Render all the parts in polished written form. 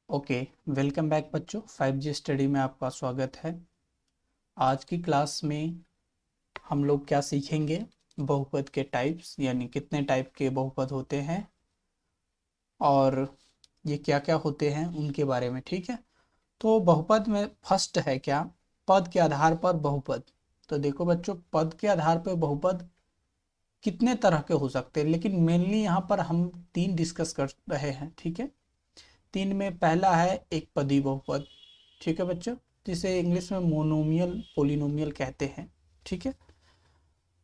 Okay. Welcome back बच्चों, 5G study में आपका स्वागत है। आज की क्लास में हम लोग क्या सीखेंगे? बहुपद के टाइप्स, यानी कितने टाइप के बहुपद होते हैं और ये क्या क्या होते हैं उनके बारे में। ठीक है, तो बहुपद में फर्स्ट है क्या? पद के आधार पर बहुपद। तो देखो बच्चों, पद के आधार पर बहुपद कितने तरह के हो सकते हैं, लेकिन मेनली यहाँ पर हम तीन डिस्कस कर रहे हैं। ठीक है, तीन में पहला है एक पदी बहुपद। ठीक है बच्चों, जिसे इंग्लिश में मोनोमियल पोलिनोमियल कहते हैं। ठीक है,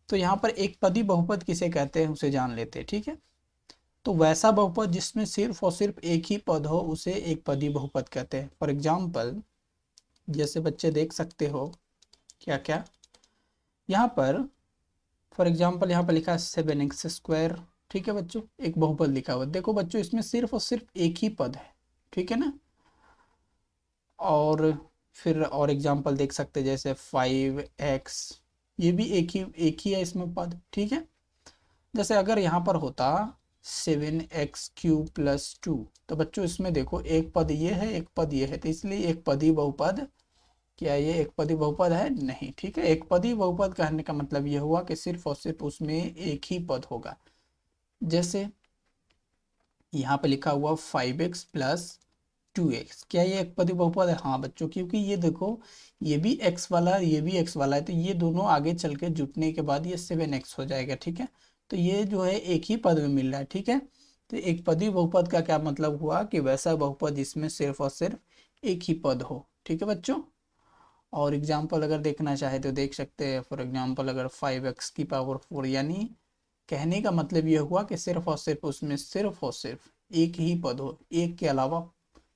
तो यहाँ पर एक पदी बहुपद किसे कहते हैं उसे जान लेते हैं। ठीक है, तो वैसा बहुपद जिसमें सिर्फ और सिर्फ एक ही पद हो उसे एक पदी बहुपद कहते हैं। फॉर एग्जाम्पल, जैसे बच्चे देख सकते हो क्या क्या यहाँ पर। फॉर एग्जाम्पल यहाँ पर लिखा है 7x²। ठीक है बच्चों, एक बहुपद लिखा हुआ। देखो बच्चों, इसमें सिर्फ और सिर्फ एक ही पद है। ठीक है ना। और फिर और एग्जांपल देख सकते हैं, जैसे 5x, ये भी एक ही है इसमें पद। ठीक है, जैसे अगर यहाँ पर होता 7x³ + 2, तो बच्चों इसमें देखो एक पद ये है, एक पद ये है, तो इसलिए एक पदी बहुपद। क्या ये एक पदी बहुपद है? नहीं। ठीक है, एक पदी बहुपद कहने का मतलब ये हुआ कि सिर्फ और सिर्फ उसमें एक ही पद होगा। जैसे यहाँ पे लिखा हुआ 5x + 2x, क्या ये एक पदी बहुपद है? हाँ बच्चों, क्योंकि ये देखो, ये भी x वाला है, ये भी x वाला है, तो ये दोनों आगे चल के जुटने के बाद ये 7x हो जाएगा। ठीक है, तो ये जो है एक ही पद में मिल रहा है। ठीक है, तो एक पदी बहुपद का क्या मतलब हुआ कि वैसा बहुपद जिसमें सिर्फ और सिर्फ एक ही पद हो। ठीक है बच्चों, और एग्जाम्पल अगर देखना चाहे तो देख सकते हैं। फॉर एग्जाम्पल, अगर 5x⁴ यानी कहने का मतलब यह हुआ कि सिर्फ और सिर्फ उसमें सिर्फ और सिर्फ एक ही पद हो, एक के अलावा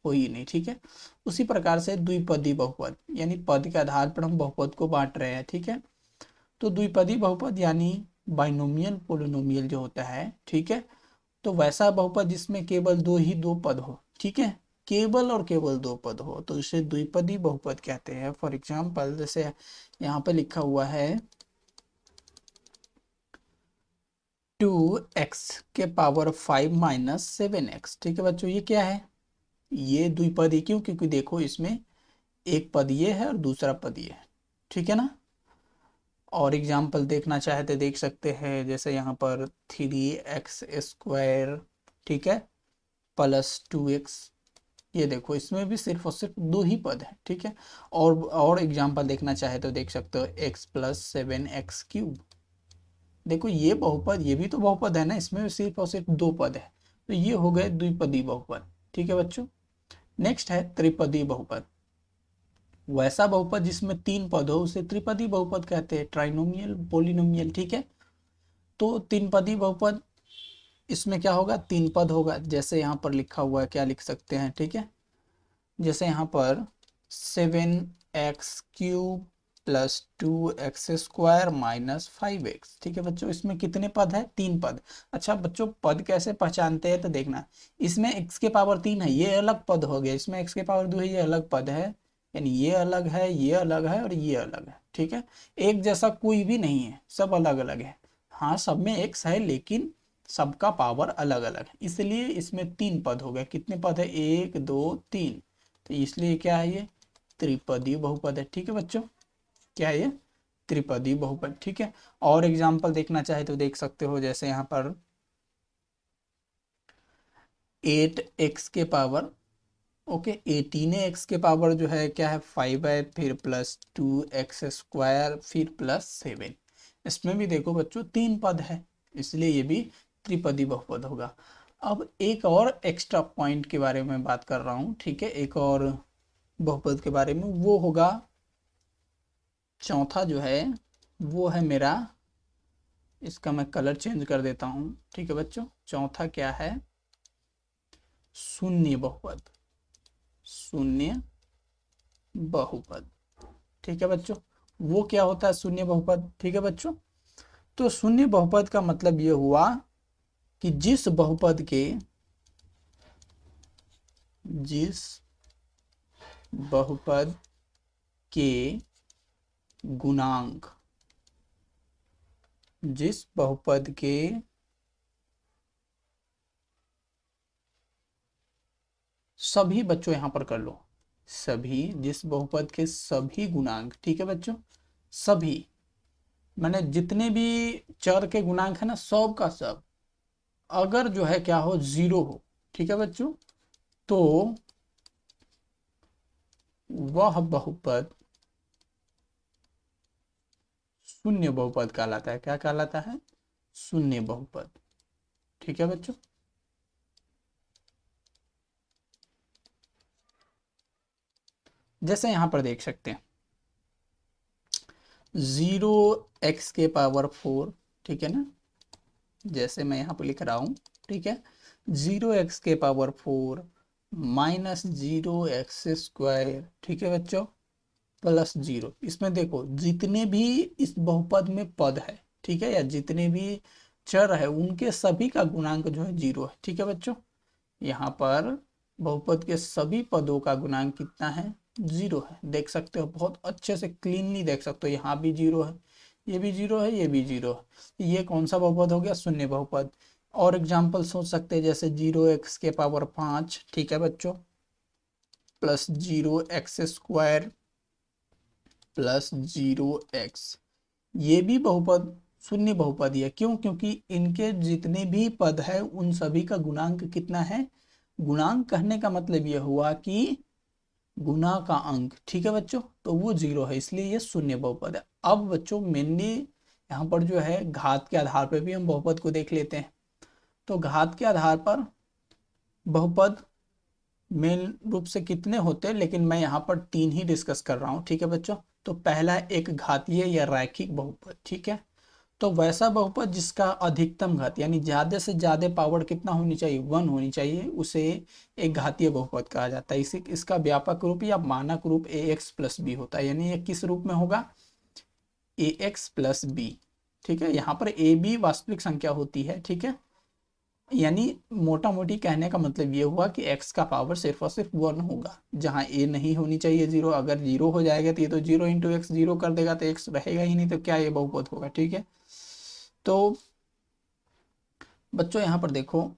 हो ही नहीं। ठीक है, उसी प्रकार से द्विपदी बहुपद, यानी पद के आधार पर हम बहुपद को बांट रहे हैं। ठीक है, तो द्विपदी बहुपद यानी बाइनोमियल पोलिनोमियल जो होता है। ठीक है, तो वैसा बहुपद जिसमें केवल दो पद हो। ठीक है, केवल और केवल दो पद हो तो इसे द्विपदी बहुपद कहते हैं। फॉर एग्जाम्पल, जैसे यहाँ पे लिखा हुआ है 2x⁵ - 7x। ठीक है बच्चों, ये क्या है? ये द्विपदी क्यों? क्योंकि देखो इसमें एक पद ये है और दूसरा पद ये है। ठीक है ना। और एग्जाम्पल देखना चाहे तो देख सकते हैं, जैसे यहाँ पर 3x²। ठीक है, +2x। ये देखो, इसमें भी सिर्फ और सिर्फ दो ही पद है। ठीक है, और एग्जाम्पल देखना चाहे तो देख सकते हो x + 7x³। देखो ये बहुपद, ये भी तो बहुपद है ना, इसमें भी सिर्फ और सिर्फ दो पद है, तो ये हो गए द्विपदी बहुपद। ठीक है बच्चों, नेक्स्ट है त्रिपदी बहुपद। वैसा बहुपद जिसमें तीन पद हो उसे त्रिपदी बहुपद कहते हैं, ट्राइनोमियल पोलिनोमियल। ठीक है, तो तीन पदी बहुपद, इसमें क्या होगा? तीन पद होगा। जैसे यहाँ पर लिखा हुआ है, क्या लिख सकते हैं? ठीक है, जैसे यहाँ पर 7x³ + 2x² - 5x। ठीक है बच्चों, इसमें कितने पद है? तीन पद। अच्छा बच्चों, पद कैसे पहचानते हैं? तो देखना, इसमें x⁻3 है, ये अलग पद हो गया। इसमें x⁻2 है, ये अलग पद है। यानी ये अलग है, ये अलग है और ये अलग है। ठीक है, एक जैसा कोई भी नहीं है, सब अलग अलग है। हाँ, सब में x है, लेकिन सबका पावर अलग अलग है, इसलिए इसमें तीन पद हो गए। कितने पद है? 1 2 3, तो इसलिए क्या है? ये त्रिपदी बहुपद है। ठीक है बच्चों, क्या है ये? त्रिपदी बहुपद। ठीक है, और एग्जांपल देखना चाहे तो देख सकते हो, जैसे यहाँ पर 8x⁻, ओके, 18x⁻, जो है क्या है? 5 है, फिर +2x², फिर +7। इसमें भी देखो बच्चों तीन पद है, इसलिए ये भी त्रिपदी बहुपद होगा। अब एक और एक्स्ट्रा पॉइंट के बारे में बात कर रहा हूँ। ठीक है, एक और बहुपद के बारे में, वो होगा चौथा जो है, वो है मेरा, इसका मैं कलर चेंज कर देता हूँ। ठीक है बच्चों, चौथा क्या है? शून्य बहुपद। शून्य बहुपद। ठीक है बच्चों, वो क्या होता है शून्य बहुपद? ठीक है बच्चों, तो शून्य बहुपद का मतलब ये हुआ कि जिस बहुपद के गुणांक, जिस बहुपद के सभी बच्चों यहाँ पर कर लो, सभी जिस बहुपद के सभी गुणांक, ठीक है बच्चों, सभी माने जितने भी चर के गुणांक है ना, सब का सब, अगर जो है क्या हो, जीरो हो, ठीक है बच्चों, तो वह बहुपद शून्य बहुपद कहलाता है। क्या कहलाता है? शून्य बहुपद। ठीक है बच्चों, जैसे यहां पर देख सकते हैं 0x⁴, ठीक है ना, जैसे मैं यहाँ पर लिख रहा हूं, ठीक है, 0x⁴ माइनस 0x², ठीक है बच्चों, प्लस 0। इसमें देखो जितने भी इस बहुपद में पद है, ठीक है, या जितने भी चर है, उनके सभी का गुणांक जो है 0 है। ठीक है बच्चों, यहाँ पर बहुपद के सभी पदों का गुणांक कितना है? 0 है। देख सकते हो, बहुत अच्छे से क्लीनली देख सकते हो, यहाँ भी 0 है, ये भी 0 है, ये भी 0 है। ये कौन सा बहुपद हो गया? शून्य बहुपद। और एग्जाम्पल सोच सकते हैं, जैसे 0x⁵, ठीक है बच्चों, प्लस 0x² प्लस 0x, ये भी बहुपद शून्य बहुपद है। क्यों? क्योंकि इनके जितने भी पद है उन सभी का गुणांक कितना है? गुणांक कहने का मतलब यह हुआ कि गुना का अंक, ठीक है बच्चों, तो वो 0 है, इसलिए ये शून्य बहुपद है। अब बच्चों मेनली यहाँ पर जो है घात के आधार पर भी हम बहुपद को देख लेते हैं। तो घात के आधार पर बहुपद मेन रूप से कितने होते हैं, लेकिन मैं यहाँ पर 3 ही डिस्कस कर रहा हूँ। ठीक है बच्चों, तो पहला एक घातीय या रैखिक बहुपद, ठीक है, तो वैसा बहुपद जिसका अधिकतम घात यानी ज्यादा से ज्यादा पावर कितना होनी चाहिए? 1 होनी चाहिए, उसे एक घातीय बहुपद कहा जाता है। इसी इसका व्यापक रूप या मानक रूप ax+b होता है। यानी ये किस रूप में होगा? ax+b। ठीक है, यहाँ पर a b वास्तविक संख्या होती है। ठीक है, यानी मोटा मोटी कहने का मतलब ये हुआ कि x का पावर सिर्फ और सिर्फ 1 होगा, जहां a नहीं होनी चाहिए 0। अगर 0 हो जाएगा तो ये तो 0 × x 0 कर देगा, तो x रहेगा ही नहीं, तो क्या ये बहुपद होगा? ठीक है, तो बच्चों यहाँ पर देखो,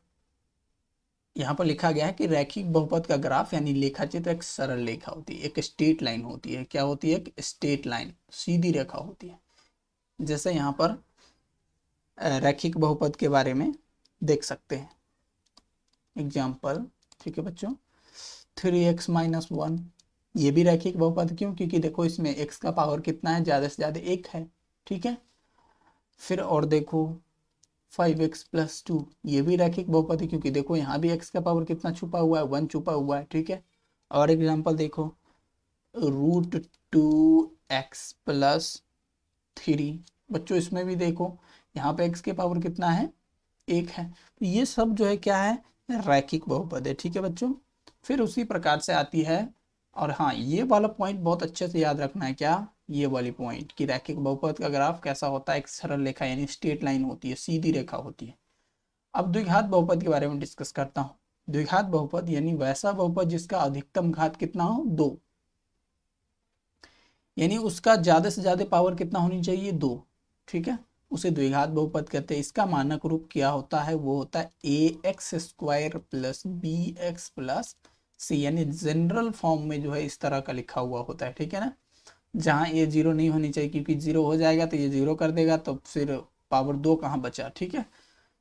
यहाँ पर लिखा गया है कि रैखिक बहुपद का ग्राफ यानी लेखा चित्र एक सरल रेखा होती है, एक स्ट्रेट लाइन होती है। क्या होती है? एक स्ट्रेट लाइन, सीधी रेखा होती है। जैसे यहाँ पर रैखिक बहुपद के बारे में देख सकते हैं एग्जाम्पल। ठीक है बच्चों, 3x-1, ये भी रैखिक बहुपद। क्यों? क्योंकि देखो इसमें x का पावर कितना है? ज्यादा से ज्यादा 1 है। ठीक है, फिर और देखो 5x+2, ये भी रैखिक बहुपद है, क्योंकि देखो यहाँ भी x का पावर कितना छुपा हुआ है? 1 छुपा हुआ है। ठीक है, और एग्जाम्पल देखो √2x+3, बच्चों इसमें भी देखो यहाँ पे x के पावर कितना है? 1 है। तो ये सब जो है क्या है? रैखिक बहुपद है। ठीक है बच्चों, फिर उसी प्रकार से आती है, और हाँ ये वाला पॉइंट बहुत अच्छे से याद रखना है। क्या? ये वाली पॉइंट कि रैखिक बहुपद का ग्राफ कैसा होता है? एक सरल रेखा यानी स्ट्रेट लाइन होती है, सीधी रेखा होती है। अब द्विघात बहुपद के बारे में डिस्कस करता हूँ। द्विघात बहुपद यानी वैसा बहुपद जिसका अधिकतम घात कितना हो? 2, यानी उसका ज्यादा से ज्यादा पावर कितना होनी चाहिए? 2। ठीक है, उसे द्विघात बहुपद कहते हैं। इसका मानक रूप क्या होता है? वो होता है ax² plus bx plus c, यानी जनरल फॉर्म में जो है इस तरह का लिखा हुआ होता है। ठीक है ना, जहां ये 0 नहीं होनी चाहिए, क्योंकि 0 हो जाएगा तो ये 0 कर देगा, तो फिर पावर 2 कहाँ बचा? ठीक है,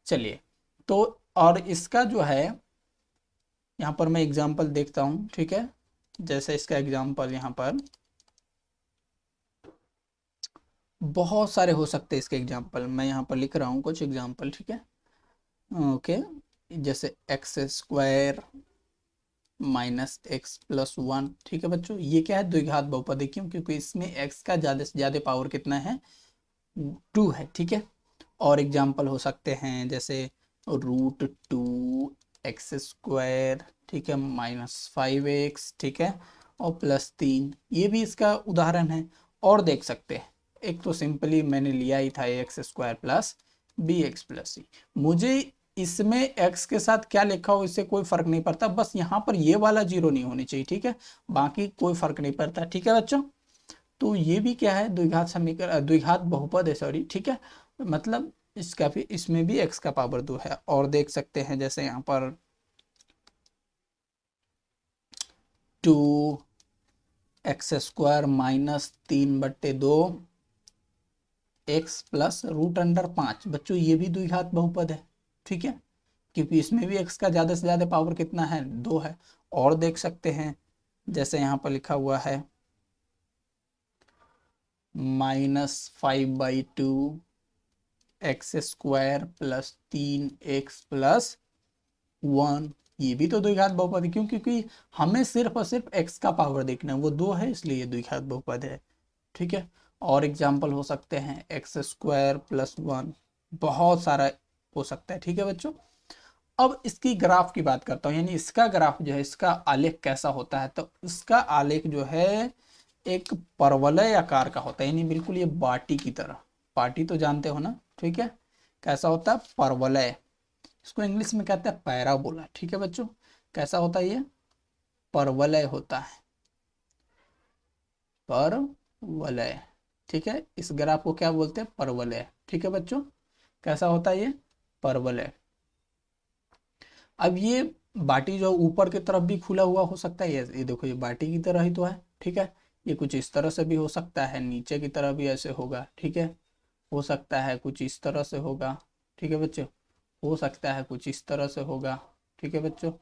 चलिए, तो और इसका जो है यहाँ पर मैं एग्जाम्पल देखता हूँ। ठीक है, जैसे इसका एग्जाम्पल यहाँ पर बहुत सारे हो सकते हैं इसके एग्जाम्पल, मैं यहाँ पर लिख रहा हूँ कुछ एग्जाम्पल। ठीक है, ओके, जैसे x² माइनस x+1। ठीक है बच्चों, ये क्या है? द्विघात बहुपद है। क्यों? क्योंकि इसमें x का ज्यादा से ज्यादा पावर कितना है? 2 है। ठीक है, और एग्जाम्पल हो सकते हैं जैसे √2x², ठीक है, -5x, ठीक है, और +3, ये भी इसका उदाहरण है। और देख सकते हैं, एक तो सिंपली मैंने लिया ही था ax² plus bx plus c। मुझे इसमें x के साथ क्या लिखा हो इससे कोई फर्क नहीं पड़ता, बस यहाँ पर ये वाला 0 नहीं होनी चाहिए। ठीक है, बाकी कोई फर्क नहीं पड़ता। ठीक है बच्चों, तो ये भी क्या है? द्विघात समीकरण, द्विघात बहुपद है, सॉरी। ठीक है, मतलब इसका भी, इसमें भी x का पावर 2 है। और देख सकते हैं जैसे यहाँ पर 2x² माइनस 3/2 x प्लस √5। बच्चों ये भी द्विघात बहुपद है, ठीक है, क्योंकि इसमें भी x का ज़्यादा से ज़्यादा पावर कितना है, 2 है। और देख सकते हैं जैसे यहाँ पर लिखा हुआ है -5/2 x² प्लस 3x प्लस 1। ये भी तो द्विघात बहुपद है, क्यों, क्योंकि हमें सिर्फ और सिर्फ x का पावर देखना है, वो 2 है, इसलिए ये द्विघात बहुपद है, ठीक है। और एग्जाम्पल हो सकते हैं x² प्लस 1, बहुत सारा हो सकता है, ठीक है बच्चों। अब इसकी ग्राफ की बात करता हूँ, यानी इसका ग्राफ जो है, इसका आलेख कैसा होता है, तो इसका आलेख जो है एक परवलय आकार का होता है, यानी बिल्कुल ये बाटी की तरह। बाटी तो जानते हो ना, ठीक है, कैसा होता है, परवलय। इसको इंग्लिश में कहते हैं पैराबोला, ठीक है बच्चों। कैसा होता है ये, परवलय होता है, परवलय, ठीक है। इस ग्राफ को क्या बोलते हैं, परवलय, ठीक है बच्चों। कैसा होता है ये, परवलय। अब ये बाटी जो ऊपर की तरफ भी खुला हुआ हो सकता है, ये देखो, ये बाटी की तरह ही तो है, ठीक है। ये कुछ इस तरह से भी हो सकता है, नीचे की तरह भी ऐसे होगा, ठीक है। हो सकता है कुछ इस तरह से होगा, ठीक है बच्चों। हो सकता है कुछ इस तरह से होगा, ठीक है बच्चों।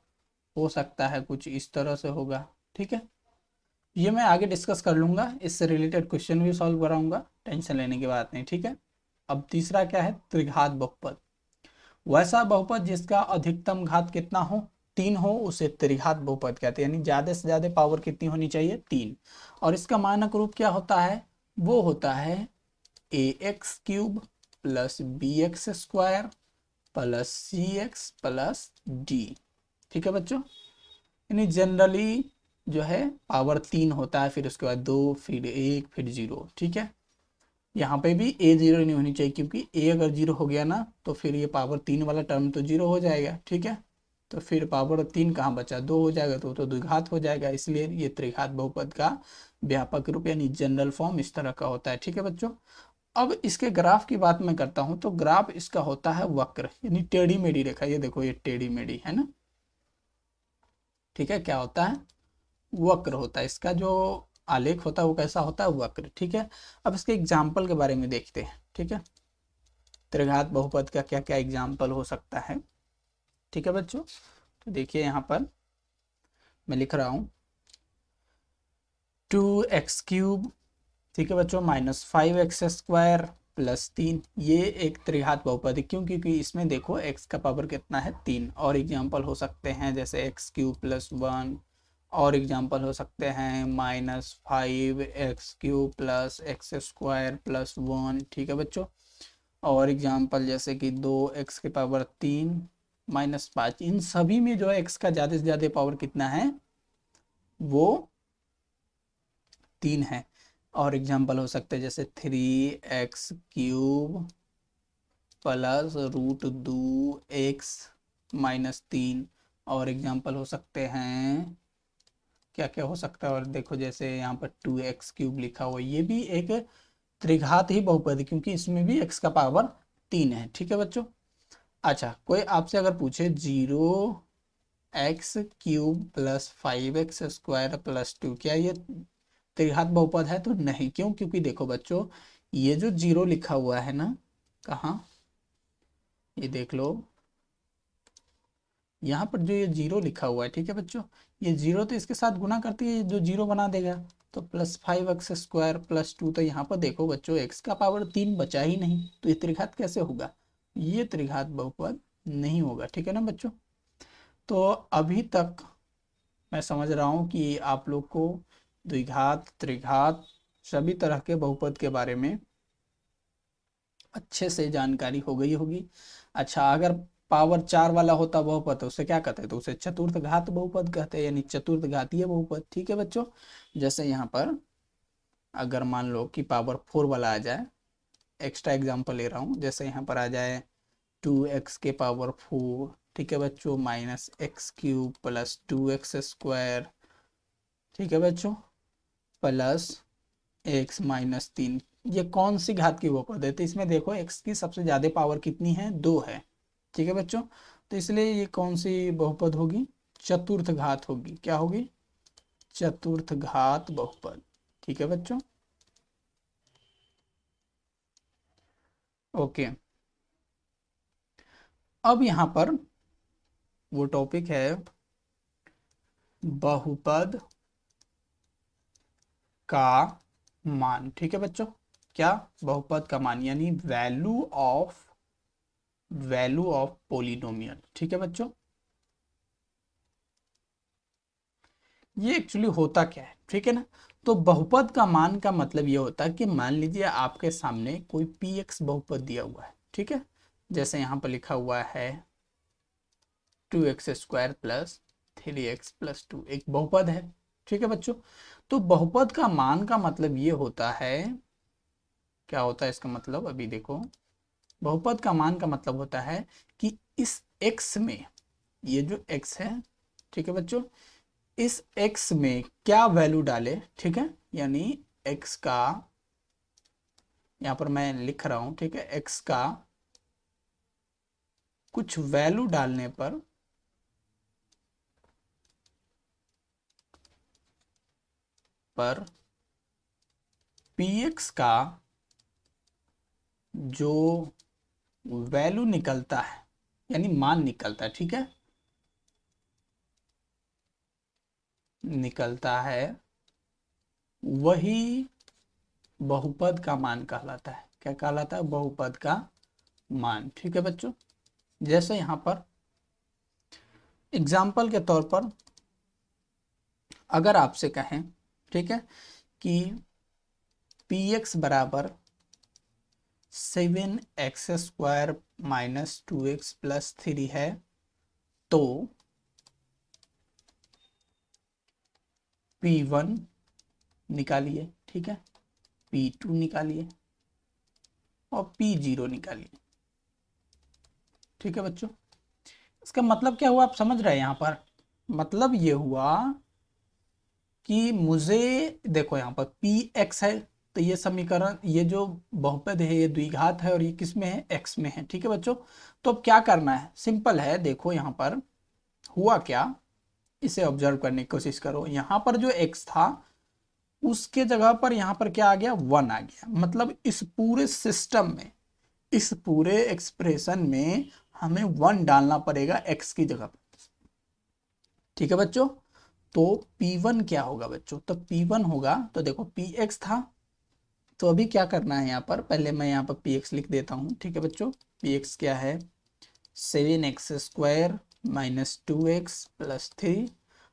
हो सकता है कुछ इस तरह से होगा, ठीक है। ये मैं आगे डिस्कस कर लूंगा, इससे रिलेटेड क्वेश्चन भी सॉल्व कराऊंगा, टेंशन लेने की बात नहीं, ठीक है। अब तीसरा क्या है, त्रिघात बहुपद। वैसा बहुपद जिसका अधिकतम घात कितना हो, 3 हो, उसे त्रिघात बहुपद कहते हैं, यानी ज्यादा से ज्यादा पावर कितनी होनी चाहिए, 3। और इसका मानक रूप क्या होता है, वो होता है ax³ plus bx² plus cx plus d, ठीक है बच्चों। यानी जनरली जो है पावर 3 होता है, फिर उसके बाद 2, फिर 1, फिर 0, ठीक है। यहाँ पे भी a 0 नहीं होनी चाहिए, क्योंकि a अगर 0 हो गया ना, तो फिर ये पावर 3 वाला टर्म तो 0 हो जाएगा, ठीक है। तो फिर पावर 3 कहाँ बचा, 2 हो जाएगा, तो द्विघात हो जाएगा। इसलिए ये त्रिघात बहुपद का व्यापक रूप यानी जनरल फॉर्म इस तरह का होता है, ठीक है बच्चों। अब इसके ग्राफ की बात मैं करता हूँ, तो ग्राफ इसका होता है वक्र, यानी टेढ़ी मेढ़ी रेखा। ये देखो, ये टेढ़ी मेढ़ी है ना, ठीक है। क्या होता है, वक्र होता है। इसका जो आलेख होता है वो कैसा होता है, वक्र, ठीक है। अब इसके एग्जाम्पल के बारे में देखते हैं, ठीक है। त्रिघात बहुपद का क्या क्या एग्जाम्पल हो सकता है, ठीक है बच्चों। तो देखिए यहाँ पर मैं लिख रहा हूँ 2x³ ठीक है बच्चों -5x² प्लस 3। ये एक त्रिघात बहुपद है, क्यों, क्योंकि इसमें देखो x का पावर कितना है, 3। और एग्जाम्पल हो सकते हैं जैसे x³ प्लस 1, और एग्जाम्पल हो सकते हैं -5x³ प्लस x² प्लस 1, ठीक है बच्चों। और एग्जाम्पल जैसे कि 2x के पावर 3 -5। इन सभी में जो है x का ज़्यादा से ज़्यादा पावर कितना है, वो 3 है। और एग्जाम्पल हो सकते हैं जैसे 3x³ प्लस √2x -3। और एग्जाम्पल हो सकते हैं क्या क्या हो सकता है, और देखो जैसे यहाँ पर 2x³ लिखा हुआ, ये भी एक त्रिघात ही बहुपद है, क्योंकि इसमें भी x का पावर 3 है, ठीक है बच्चों। अच्छा, कोई आपसे अगर पूछे 0x³ प्लस 5x² प्लस 2, क्या ये त्रिघात बहुपद है, तो नहीं। क्यों, क्योंकि देखो बच्चों, ये जो 0 लिखा हुआ है ना, कहाँ, ये देख लो, यहाँ पर जो ये 0 लिखा हुआ है, ठीक है बच्चों, ये 0 तो इसके साथ गुना करती है, जो 0 बना देगा, तो +5x² प्लस 2। तो यहाँ पर देखो बच्चों, x का पावर 3 बचा ही नहीं, तो ये त्रिघात कैसे होगा, ये त्रिघात बहुपद नहीं होगा, ठीक है ना बच्चों। तो अभी तक मैं समझ रहा हूँ कि आप लोग को द्विघात, त्रिघात, सभी तरह के बहुपद के बारे में अच्छे से जानकारी हो गई होगी। अच्छा, अगर पावर 4 वाला होता बहुपद तो उसे क्या कहते हैं, तो उसे चतुर्थ घात बहुपद कहते हैं, यानी चतुर्थ घातीय बहुपद, ठीक है बच्चों। जैसे यहाँ पर अगर मान लो कि पावर 4 वाला आ जाए, एक्स्ट्रा एग्जाम्पल ले रहा हूँ, जैसे यहाँ पर आ जाए 2x के पावर 4, ठीक है बच्चों, -x³ प्लस 2x², ठीक है बच्चों, प्लस x -3। ये कौन सी घात की बहुपद है, तो इसमें देखो x की सबसे ज्यादा पावर कितनी है, 2 है, ठीक है बच्चों। तो इसलिए ये कौन सी बहुपद होगी, चतुर्थ घात होगी। क्या होगी, चतुर्थ घात बहुपद। ठीक है बच्चों, ओके। अब यहां पर वो टॉपिक है बहुपद का मान। ठीक है बच्चों, क्या? बहुपद का मान यानी वैल्यू ऑफ पोलिनोमियल। ठीक है बच्चों, ये एक्चुअली होता क्या है, ठीक है ना। तो बहुपद का मान का मतलब ये होता है कि मान लीजिए आपके सामने कोई px बहुपद दिया हुआ है, ठीक है। जैसे यहाँ पर लिखा हुआ है 2x² प्लस 3x प्लस 2 एक बहुपद है। ठीक है बच्चों, तो बहुपद का मान का मतलब ये होता है, क्या होता है इसका मतलब, अभी देखो। बहुपद का मान का मतलब होता है कि इस x में, ये जो x है, ठीक है बच्चों, इस x में क्या वैल्यू डाले, ठीक है। यानी x का, यहां पर मैं लिख रहा हूं, ठीक है, x का कुछ वैल्यू डालने पर px का जो वैल्यू निकलता है, यानी मान निकलता है, ठीक है, निकलता है, वही बहुपद का मान कहलाता है। क्या कहलाता है? बहुपद का मान। ठीक है बच्चों, जैसे यहां पर एग्जाम्पल के तौर पर अगर आपसे कहें, ठीक है, कि px बराबर 7x² माइनस 2x प्लस 3 है, तो p1 निकालिए, ठीक है, p2 निकालिए और p0 निकालिए। ठीक है बच्चों, इसका मतलब क्या हुआ, आप समझ रहे हैं? यहां पर मतलब ये हुआ कि मुझे, देखो यहाँ पर px है, तो ये समीकरण, ये जो बहुपद है ये द्विघात है और ये किस में है? x में है। ठीक है बच्चों, तो अब क्या करना है? सिंपल है, देखो यहाँ पर हुआ क्या, इसे ऑब्जर्व करने की कोशिश करो। यहाँ पर जो x था उसके जगह पर यहाँ पर क्या आ गया? 1 आ गया। मतलब इस पूरे सिस्टम में, इस पूरे एक्सप्रेशन में हमें 1 डालना पड़ेगा x की जगह पर। ठीक है बच्चों, तो P1 क्या होगा बच्चों? तो P1 होगा, तो देखो px था, तो अभी क्या करना है यहाँ पर, पहले मैं यहाँ पर px लिख देता हूँ। ठीक है बच्चों, px क्या है? 7x² minus 2x plus 3।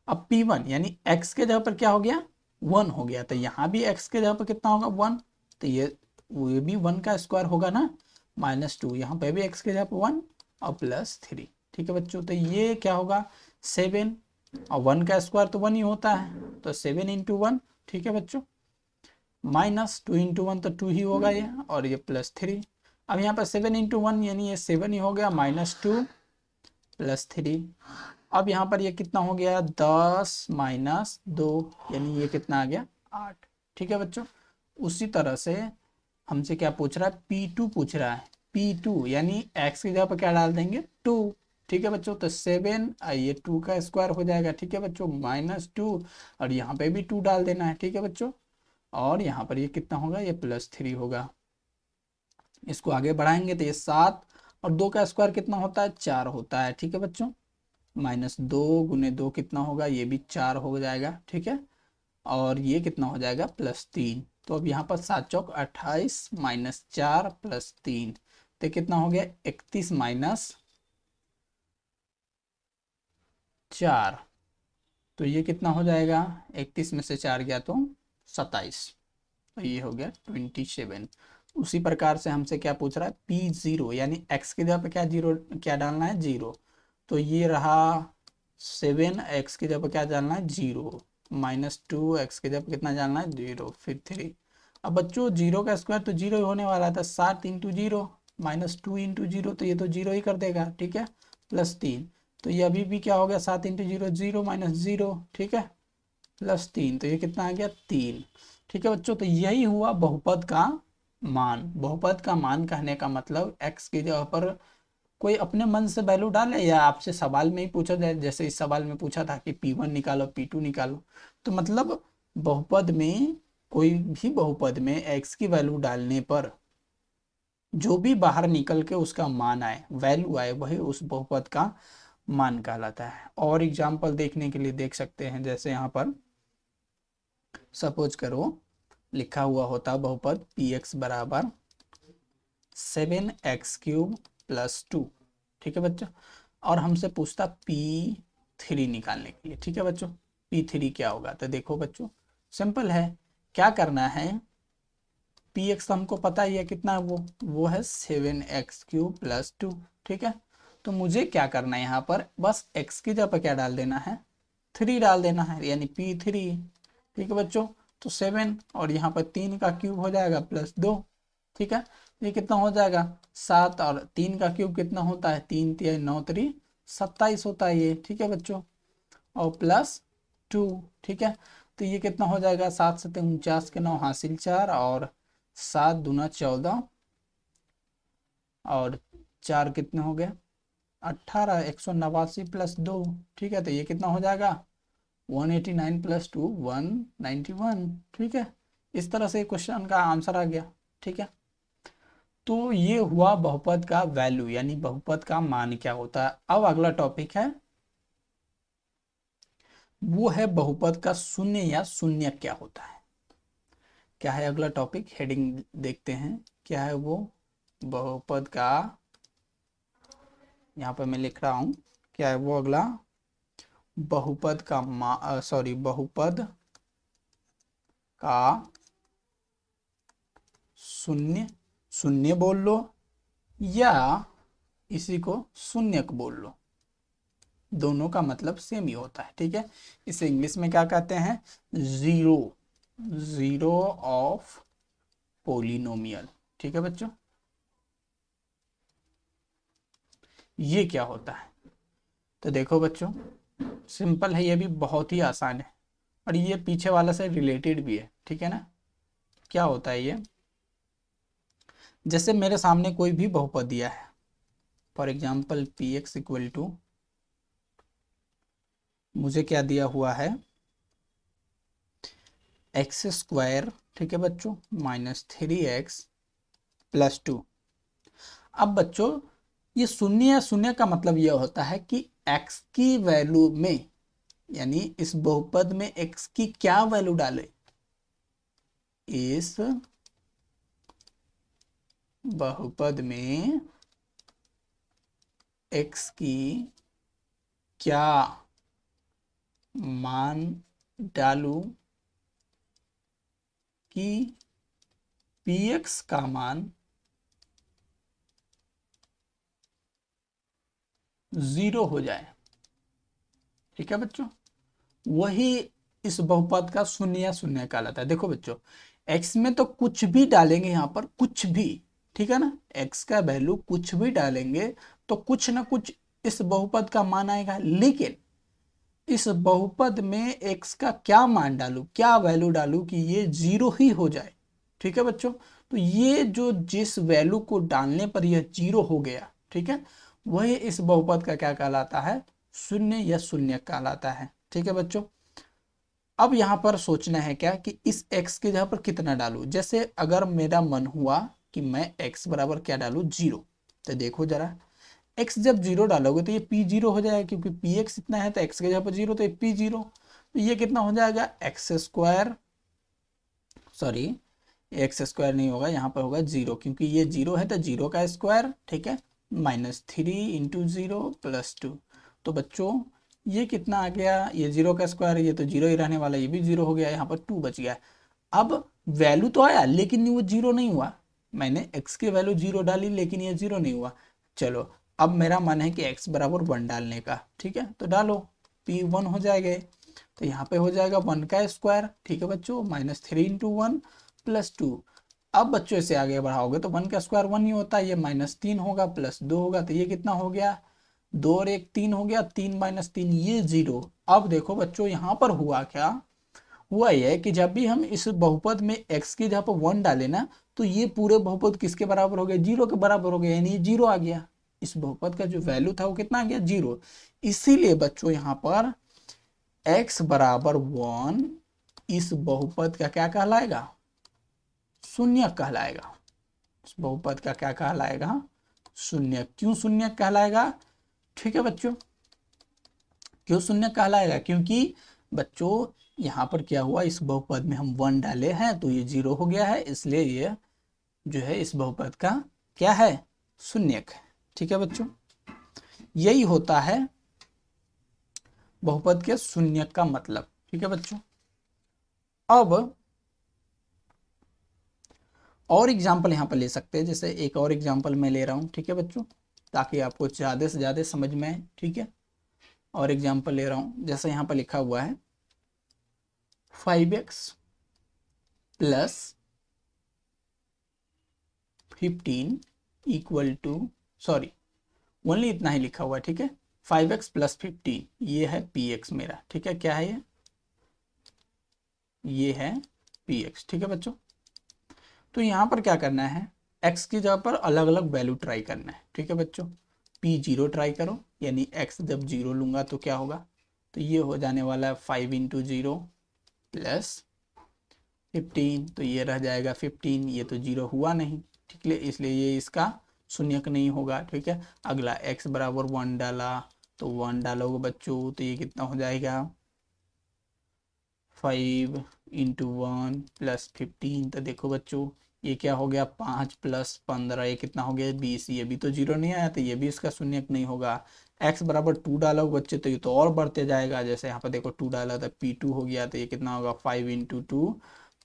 अब P1 यानी x के जगह पर क्या हो गया? 1 हो गया, तो यहाँ भी x के जगह पर कितना होगा? 1। तो ये भी 1 का स्क्वायर होगा ना, माइनस 2, यहाँ पे भी x के जगह पर 1 और प्लस 3। ठीक है बच्चों, तो ये क्या होगा? 7, और 1 का स्क्वायर तो 1 ही होता है, तो 7 इंटू 1। ठीक है बच्चों, माइनस 2 इंटू 1 तो 2 ही होगा ये, और ये प्लस 3। अब यहाँ पर 7 इंटू 1 यानी ये 7 ही हो गया, माइनस 2 प्लस 3। अब यहाँ पर ये कितना हो गया? 10 माइनस 2, यानी ये कितना आ गया? 8। ठीक है बच्चों, उसी तरह से हमसे क्या पूछ रहा है? P2 पूछ रहा है। P2 यानी x की जगह पर क्या डाल देंगे? 2। ठीक है बच्चों, तो 7, ये 2 का स्क्वायर हो जाएगा। ठीक है बच्चों, माइनस 2, और यहाँ पे भी 2 डाल देना है। ठीक है बच्चों, और यहाँ पर ये कितना होगा? ये प्लस 3 होगा। इसको आगे बढ़ाएंगे तो ये 7, और 2 का स्क्वायर कितना होता है? 4 होता है। ठीक है बच्चों, माइनस 2 गुने 2 कितना होगा? ये भी 4 हो जाएगा। ठीक है, और ये कितना हो जाएगा? प्लस 3। तो अब यहाँ पर 7 चौक 28 माइनस 4 प्लस 3, तो कितना हो गया? 31 माइनस 4, तो ये कितना हो जाएगा? 31 में से 4 गया तो 27, तो ये हो गया 27। उसी प्रकार से हमसे क्या पूछ रहा है? P0 यानी x की जगह पे क्या जीरो, क्या डालना है? 0। तो ये रहा 7, x की जगह पे क्या डालना है? 0, माइनस 2, x की जगह पे कितना डालना है? 0, फिर 3। अब बच्चों 0 का स्क्वायर तो 0 ही होने वाला था, 7 इंटू 0 माइनस 2 इंटू 0, तो ये तो 0 ही कर देगा। ठीक है, प्लस 3, तो ये अभी भी क्या हो गया? 7 इंटू 0 0 माइनस 0, ठीक है, प्लस 3, तो ये कितना आ गया? 3। ठीक है बच्चों, तो यही हुआ बहुपद का मान। बहुपद का मान कहने का मतलब x की जगह पर कोई अपने मन से वैल्यू डाले या आपसे सवाल में ही पूछा जाए, जैसे इस सवाल में पूछा था कि P1 निकालो P2 निकालो। तो मतलब बहुपद में, कोई भी बहुपद में x की वैल्यू डालने पर जो भी बाहर निकल के उसका मान आए, वैल्यू आए, वही उस बहुपद का मान कहलाता है। और एग्जाम्पल देखने के लिए देख सकते हैं, जैसे यहाँ पर सपोज करो लिखा हुआ होता बहुपद px बराबर 7x³ + 2, ठीक है बच्चों। और हमसे पूछता P3 निकालने के लिए, ठीक है बच्चों। P3 क्या होगा? तो देखो बच्चों सिंपल है, क्या करना है, px हमको पता ही है कितना है, वो है 7x³ + 2, ठीक है। तो मुझे क्या करना है, यहाँ पर बस x की जगह पर क्या डाल देना है, 3 डाल देना है, यानी P3, ठीक है बच्चों। तो 7 और यहाँ पर 3 का क्यूब हो जाएगा +2, ठीक है। ये कितना हो जाएगा 7, और 3 का क्यूब कितना होता है, 3 × 9 = 27 होता है ये, ठीक है बच्चों। और +2, ठीक है। तो ये कितना हो जाएगा, 7 × 7 = 49 के 9 हासिल 4, और 7 दूना 14, और 4 कितने हो गए 18, 189 + 2, ठीक है। तो ये कितना हो जाएगा 189 + 2 191, ठीक है। इस तरह से क्वेश्चन का आंसर आ गया, ठीक है। तो ये हुआ बहुपद का वैल्यू, यानी बहुपद का मान क्या होता है। अब अगला टॉपिक है, वो है बहुपद का शून्य या शून्य क्या होता है। क्या है अगला टॉपिक, हेडिंग देखते हैं क्या है वो। बहुपद का, यहाँ पर मैं लिख रहा हूं क्या है वो अगला, बहुपद का बहुपद का शून्य, शून्य बोल लो या इसी को शून्यक बोल लो, दोनों का मतलब सेम ही होता है, ठीक है। इसे इंग्लिश में क्या कहते हैं, जीरो ऑफ पोलिनोमियल, ठीक है बच्चों। ये क्या होता है, तो देखो बच्चों सिंपल है, ये भी बहुत ही आसान है, और ये पीछे वाला से रिलेटेड भी है, ठीक है ना। क्या होता है ये, जैसे मेरे सामने कोई भी बहुपद दिया है, फॉर एग्जाम्पल px = मुझे क्या दिया हुआ है, x², ठीक है बच्चों, -3x + 2। अब बच्चों ये शून्य या शून्य का मतलब यह होता है कि x की वैल्यू में, यानी इस बहुपद में x की क्या वैल्यू डाले, इस बहुपद में x की क्या मान डालूं कि px का मान 0 हो जाए, ठीक है बच्चों। वही इस बहुपद का शून्य या शून्य कहलाता है। देखो बच्चों x में तो कुछ भी डालेंगे, यहाँ पर कुछ भी, ठीक है ना, x का वैल्यू कुछ भी डालेंगे तो कुछ ना कुछ इस बहुपद का मान आएगा, लेकिन इस बहुपद में x का क्या मान डालूं, क्या वैल्यू डालूं कि ये 0 ही हो जाए, ठीक है बच्चों। तो ये जो जिस वैल्यू को डालने पर यह 0 हो गया, ठीक है, वही इस बहुपद का क्या कहलाता है, शून्य या शून्य कहलाता है, ठीक है बच्चों। अब यहाँ पर सोचना है क्या कि इस x के जगह पर कितना डालूं। जैसे अगर मेरा मन हुआ कि मैं x बराबर क्या डालूं, 0, तो देखो जरा x जब 0 डालोगे तो ये p0 हो जाएगा, क्योंकि px इतना है तो x के जगह पर 0, तो ये p0, तो ये कितना हो जाएगा x², सॉरी x² नहीं होगा, यहाँ पर होगा 0, क्योंकि ये 0 है तो 0 का स्क्वायर, ठीक है, -3 × 0 + 2। तो बच्चों ये कितना आ गया, ये 0 का स्क्वायर, ये तो 0 ही रहने वाला, ये भी 0 हो गया, यहाँ पर 2 बच गया। अब वैल्यू तो आया लेकिन वो 0 नहीं हुआ, मैंने x की वैल्यू 0 डाली लेकिन ये 0 नहीं हुआ। चलो अब मेरा मन है कि x बराबर 1 डालने का, ठीक है, तो डालो, p1 हो जाएगा, तो यहाँ पे हो जाएगा 1 का स्क्वायर, ठीक है बच्चों, -3 × 1 + 2। अब बच्चों इसे आगे बढ़ाओगे तो 1 का स्क्वायर 1 ही होता है, ये -3 होगा +2 होगा, तो ये कितना हो गया, 2 और 1 3 हो गया, 3 - 3 ये 0। अब देखो बच्चों यहाँ पर हुआ क्या, हुआ यह है कि जब भी हम इस बहुपद में x की जगह पर 1 डाले ना, तो ये पूरे बहुपद किसके बराबर हो गए, 0 के बराबर हो गए, यानी ये 0 आ गया, इस बहुपद का जो वैल्यू था वो कितना आ गया 0। इसीलिए बच्चों यहाँ पर x बराबर 1 इस बहुपद का क्या कहलाएगा, शून्यक कहलाएगा। इस बहुपद का क्या कहलाएगा, शून्यक। क्यों शून्यक कहलाएगा, ठीक है बच्चों, क्यों शून्यक कहलाएगा, क्योंकि बच्चों यहाँ पर क्या हुआ, इस बहुपद में हम 1 डाले हैं तो ये 0 हो गया है, इसलिए ये जो है इस बहुपद का क्या है, शून्यक है। ठीक है बच्चों, यही होता है बहुपद के शून्यक का मतलब। ठीक है बच्चों, अब और एग्जाम्पल यहाँ पर ले सकते हैं, जैसे एक और एग्जाम्पल मैं ले रहा हूँ। ठीक है बच्चों, ताकि आपको ज़्यादा से ज़्यादा समझ में आए। ठीक है, और एग्जाम्पल ले रहा हूँ, जैसे यहाँ पर लिखा हुआ है 5x plus 15 equal to, sorry only इतना ही लिखा हुआ है। ठीक है, 5x प्लस 15, ये है px मेरा। ठीक है, क्या है ये है px। ठीक है बच्चों, तो यहाँ पर क्या करना है, x की जगह पर अलग अलग वैल्यू ट्राई करना है। ठीक है बच्चों, p0 ट्राई करो, यानी x जब 0 लूंगा तो क्या होगा, तो ये हो जाने वाला है 5 इंटू 0 प्लस 15, तो ये रह जाएगा 15, ये तो 0 हुआ नहीं। ठीक है, इसलिए ये इसका शून्यक नहीं होगा। ठीक है, अगला x बराबर 1 डाला, तो 1 डालोगे बच्चों तो ये कितना हो जाएगा, 5 इंटू 1 प्लस 15, तो देखो बच्चों ये क्या हो गया, 5 प्लस 15, ये कितना हो गया 20, ये भी तो 0 नहीं आया, तो ये भी इसका शून्यक नहीं होगा। x बराबर 2 डालोगे बच्चे तो ये तो और बढ़ते जाएगा, जैसे यहाँ पर देखो 2 डाला था, p2 हो गया, तो ये कितना होगा 5 इंटू 2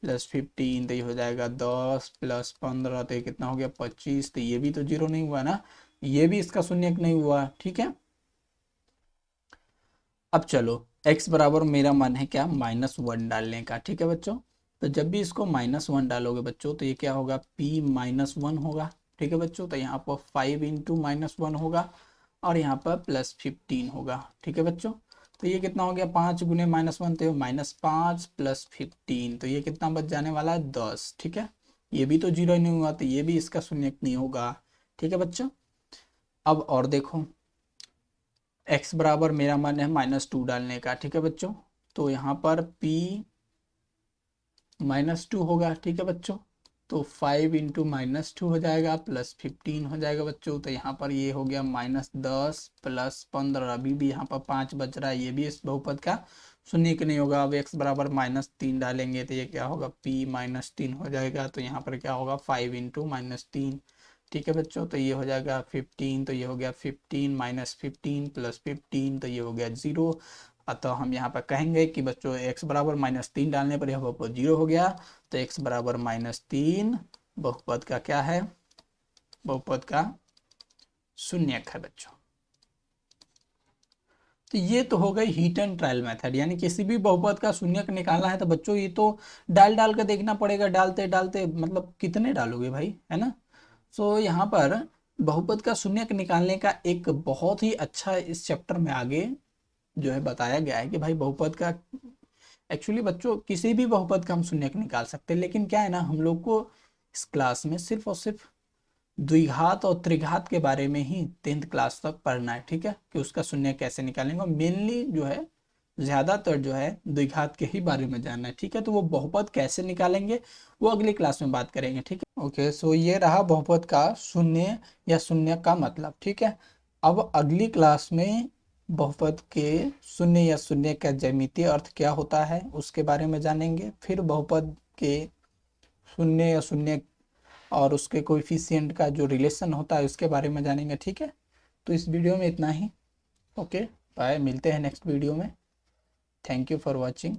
प्लस 15, तो ये हो जाएगा 10 प्लस 15, तो ये कितना हो गया 25, तो ये भी तो 0 नहीं हुआ ना, ये भी इसका शून्यक नहीं हुआ। ठीक है, अब चलो x बराबर मेरा मन है क्या, -1 डालने का। ठीक है बच्चों, तो जब भी इसको -1 डालोगे बच्चों तो ये क्या होगा, p-1 होगा। ठीक है बच्चों, तो यहाँ पर 5 इंटू -1 होगा और यहाँ पर प्लस 15 होगा। ठीक है बच्चों, तो ये कितना हो गया, 5 गुने -1 तो -5 प्लस 15, तो ये कितना बच जाने वाला है 10। ठीक है, ये भी तो 0 नहीं हुआ, तो ये भी इसका शून्यक नहीं होगा। ठीक है बच्चों, अब और देखो, x बराबर मेरा मन है -2 डालने का। ठीक है बच्चों, तो यहाँ पर p -2 होगा। ठीक है बच्चों, तो 5 इंटू -2 हो जाएगा प्लस 15 हो जाएगा बच्चों, तो यहाँ पर ये हो गया -10 प्लस 15, अभी भी यहाँ पर 5 बच रहा है, ये भी इस बहुपद का शून्यक नहीं होगा। अब x बराबर -3 डालेंगे तो ये क्या होगा, p -3 हो जाएगा, तो यहाँ पर क्या होगा 5 इंटू -3। ठीक है बच्चों, तो ये हो जाएगा 15, तो ये हो गया 15 -15 प्लस 15, तो ये हो गया 0। अतः हम यहाँ पर कहेंगे कि बच्चों x बराबर -3 डालने पर यह बहुपद 0 हो गया, तो x बराबर -3 बहुपद का क्या है, बहुपद का शून्यक है बच्चों। तो ये तो हो गई हीट एंड ट्रायल मेथड, यानी किसी भी बहुपद का शून्यक निकालना है तो बच्चों ये तो डाल डाल कर देखना पड़ेगा, डालते डालते मतलब कितने डालोगे भाई, है ना। सो यहाँ पर बहुपद का शून्यक निकालने का एक बहुत ही अच्छा इस चैप्टर में आगे जो है बताया गया है कि भाई बहुपद का एक्चुअली बच्चों किसी भी बहुपद का हम शून्यक निकाल सकते हैं, लेकिन क्या है ना, हम लोग को इस क्लास में सिर्फ और सिर्फ द्विघात और त्रिघात के बारे में ही 10th क्लास तक पढ़ना है। ठीक है, कि उसका शून्यक कैसे निकालेंगे, मेनली जो है ज्यादातर जो है द्विघात के ही बारे में जानना है। ठीक है, तो वो बहुपद कैसे निकालेंगे वो अगली क्लास में बात करेंगे। ठीक है, ओके, सो ये रहा बहुपद का शून्य या शून्य का मतलब। ठीक है, अब अगली क्लास में बहुपद के शून्य या शून्य का ज्यामितीय अर्थ क्या होता है उसके बारे में जानेंगे, फिर बहुपद के शून्य या शून्य और उसके कोएफिशिएंट का जो रिलेशन होता है उसके बारे में जानेंगे। ठीक है, तो इस वीडियो में इतना ही। ओके बाय, मिलते हैं नेक्स्ट वीडियो में। Thank you for watching.